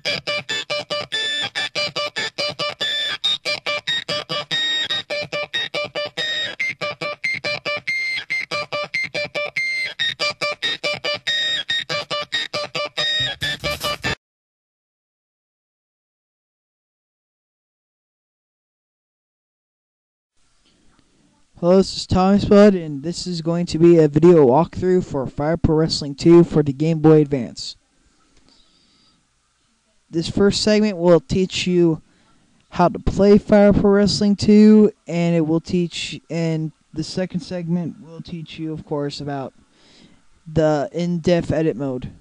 Hello, this is Thomas Bud, and this is going to be a video walkthrough for Fire Pro Wrestling 2 for the Game Boy Advance. This first segment will teach you how to play Fire Pro Wrestling 2, and the second segment will teach you, of course, about the in-depth edit mode.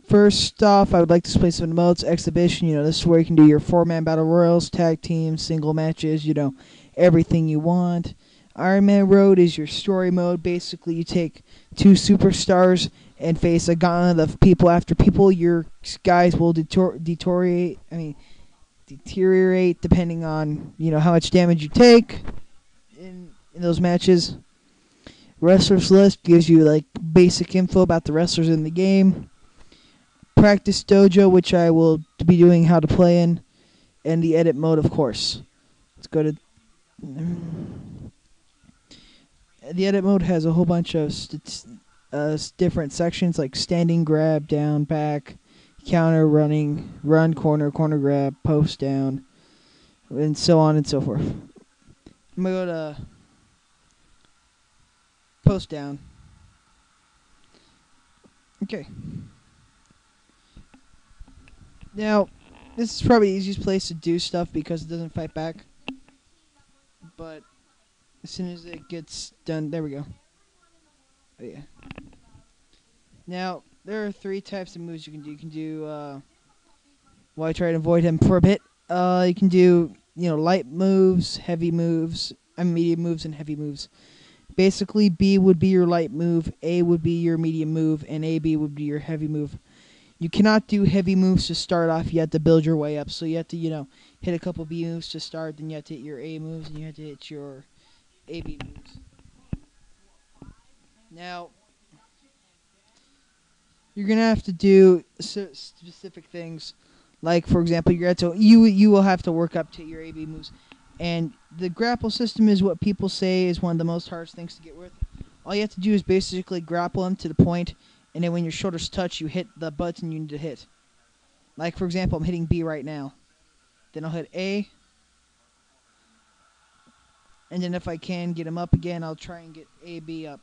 First off, I would like to display some of the modes. Exhibition, this is where you can do your 4-man battle royals, tag teams, single matches, everything you want. Iron Man Road is your story mode. Basically, you take two superstars and face a gauntlet of people after people. Your guys will deteriorate depending on how much damage you take in those matches. Wrestlers list gives you basic info about the wrestlers in the game. Practice dojo, which I will be doing how to play in, and the edit mode, of course. Let's go to the edit mode. Has a whole bunch of different sections like standing, grab, down, back, counter, running, run, corner, corner grab, post down, and so on and so forth. I'm going to go to post down. Okay. Now, this is probably the easiest place to do stuff because it doesn't fight back. But as soon as it gets done, there we go. Oh yeah. Now, there are 3 types of moves you can do. You can do, well, I try to avoid him for a bit. You can do, light moves, heavy moves, medium moves, and heavy moves. Basically, B would be your light move, A would be your medium move, and AB would be your heavy move. You cannot do heavy moves to start off. You have to build your way up. So you have to, hit a couple B moves to start. Then you have to hit your A moves, and you have to hit your AB moves. Now, you're gonna have to do specific things, like for example, you will have to work up to your AB moves, and the grapple system is what people say is one of the most hardest things to get with. All you have to do is basically grapple them to the point, and then when your shoulders touch, you hit the button you need to hit. Like for example, I'm hitting B right now. Then I'll hit A, and then if I can get him up again, I'll try and get AB up.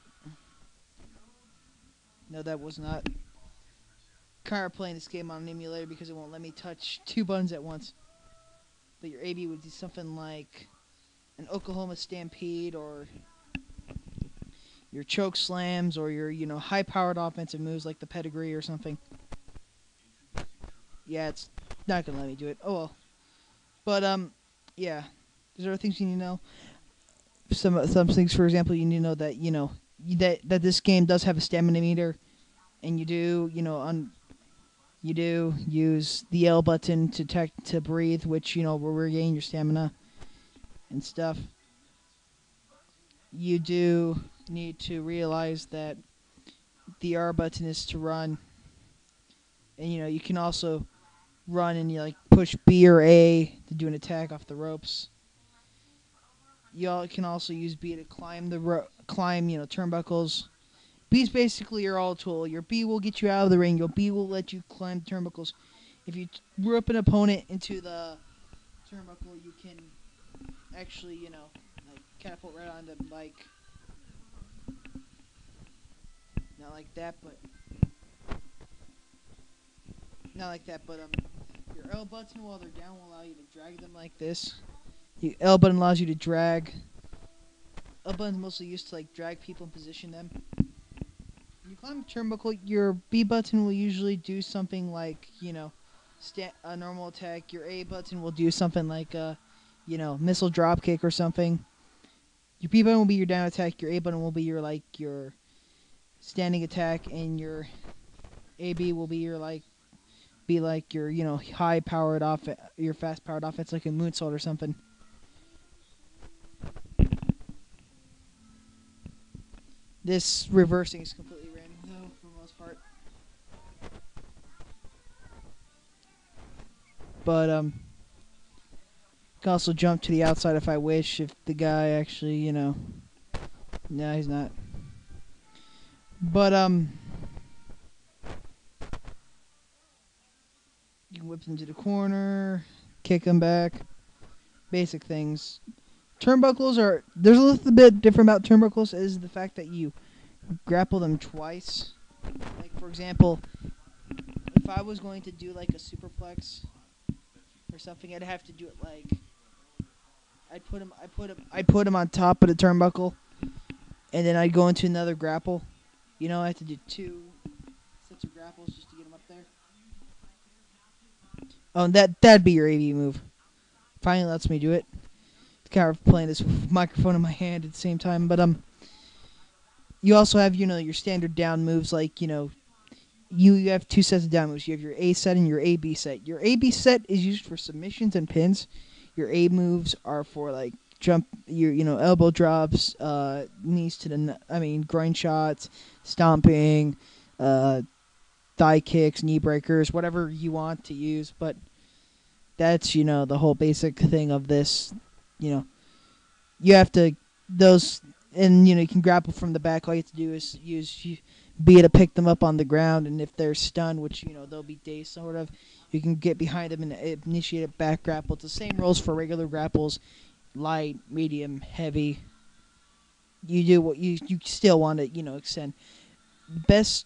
No, that was not. Kind of playing this game on an emulator because it won't let me touch 2 buttons at once. But your AB would be something like an Oklahoma Stampede, or your choke slams, or your high-powered offensive moves like the pedigree or something. Yeah, it's not gonna let me do it. Oh well. But yeah, there's other things you need to know. Some things, for example, you need to know that that this game does have a stamina meter, and you do you do use the L button to breathe, which will regain your stamina and stuff. You do need to realize that the R button is to run, and you can also run and you push B or A to do an attack off the ropes. You can also use B to climb turnbuckles. B's basically your all tool. Your B will get you out of the ring. Your B will let you climb turnbuckles. If you whip an opponent into the turnbuckle, you can actually, catapult right onto them, not like that, but your L button while they're down will allow you to drag them like this. The L button allows you to drag. L button is mostly used to drag people and position them. When you climb a turnbuckle, your B button will usually do something like, a normal attack. Your A button will do something like a, missile drop kick or something. Your B button will be your down attack. Your A button will be your standing attack, and your AB will be your your high powered your fast powered offense, like a moonsault or something. This reversing is completely random, though, for the most part. But I can also jump to the outside if I wish. If the guy actually, no, he's not. But you can whip him to the corner, kick him back. Basic things. Turnbuckles are there's a little bit different about turnbuckles is the fact that you grapple them twice. Like for example, if I was going to do like a superplex or something, I'd have to do it like I'd put him on top of the turnbuckle, and then I'd go into another grapple. I have to do 2 sets of grapples just to get him up there. Oh, and that'd be your AV move. Finally lets me do it. Kind of playing this with microphone in my hand at the same time, but you also have your standard down moves like you have 2 sets of down moves. You have your A set and your AB set. Your AB set is used for submissions and pins. Your A moves are for like jump, your elbow drops, knees to the groin shots, stomping, thigh kicks, knee breakers, whatever you want to use. But that's the whole basic thing of this. You have to those, and you can grapple from the back. All you have to do is use B to pick them up on the ground, and if they're stunned, which they'll be dazed sort of, you can get behind them and initiate a back grapple. It's the same rules for regular grapples, light, medium, heavy. You do what you still want to extend. Best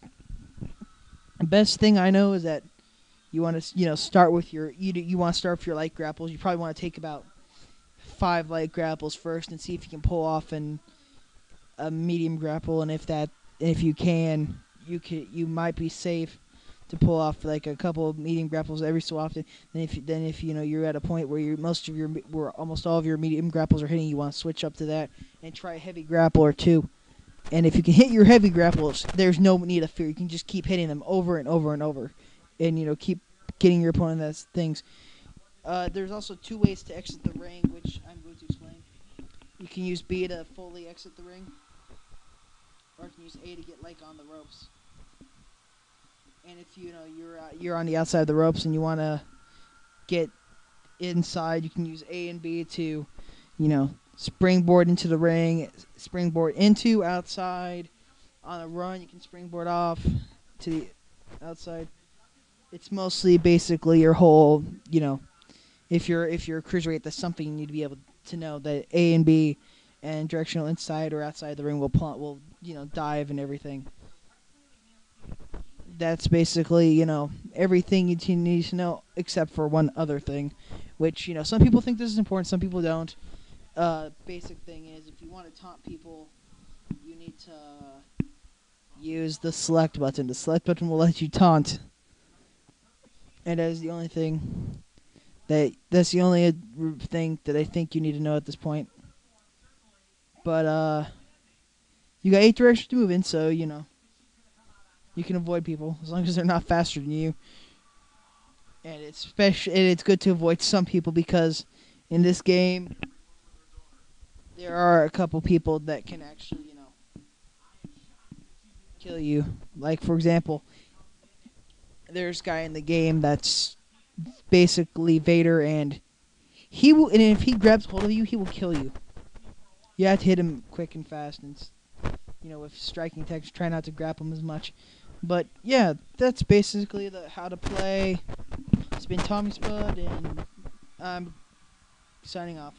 thing I know is that you want to start with your you want to start with your light grapples. You probably want to take about 5 light grapples first and see if you can pull off a medium grapple, and if you can, you might be safe to pull off like a couple of medium grapples every so often. Then if you're at a point where almost all of your medium grapples are hitting, you want to switch up to that and try a heavy grapple or 2. And if you can hit your heavy grapples, there's no need of fear. You can just keep hitting them over and over and over, and keep getting your opponent as things. There's also 2 ways to exit the ring, which I'm going to explain. You can use B to fully exit the ring, or you can use A to get like on the ropes. And if you're on the outside of the ropes and you want to get inside, you can use A and B to, springboard into the ring, springboard into outside. On a run, you can springboard off to the outside. It's mostly basically your whole, if you're a cruiserweight, that's something you need to be able to know, that A and B and directional inside or outside the ring will dive and everything. That's basically, everything you need to know except for one other thing, which, some people think this is important, some people don't. Basic thing is, if you want to taunt people, you need to use the select button. The select button will let you taunt. And that is the only thing that's the only thing that I think you need to know at this point. But, you got 8 directions to move in, so, you can avoid people as long as they're not faster than you. And it's good to avoid some people because in this game there are a couple people that can actually, kill you. Like for example, there's a guy in the game that's basically Vader, and if he grabs hold of you, he will kill you. You have to hit him quick and fast, and with striking attacks, try not to grapple him as much. But yeah, that's basically how to play. It's been Tommy Spud, and I'm signing off.